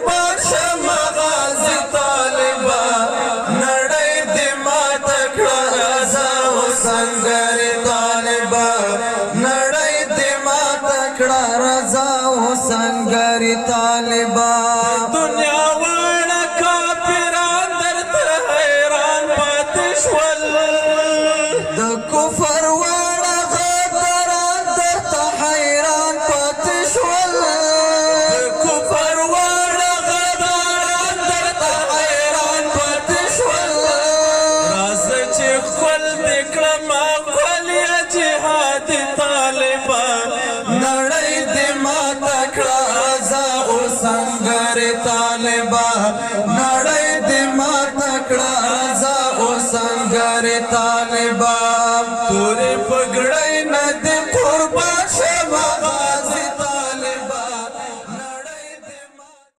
باشه مغازی طالبا نړۍ دې ماته کړه رضا و سنګر طالبا نړۍ دې ماته کړه رضا و سنګر طالبا دنیا واړه کافران درته حیران پاتې شول د کفر واړه غداران درته حیران پاتې شول د کفر واړه غداران درته حیران پاتې شول راځه چې خپل دې کړم خپل یا جهاد طالبا نړۍ دې ماته کړه رضا و سنګر طالبا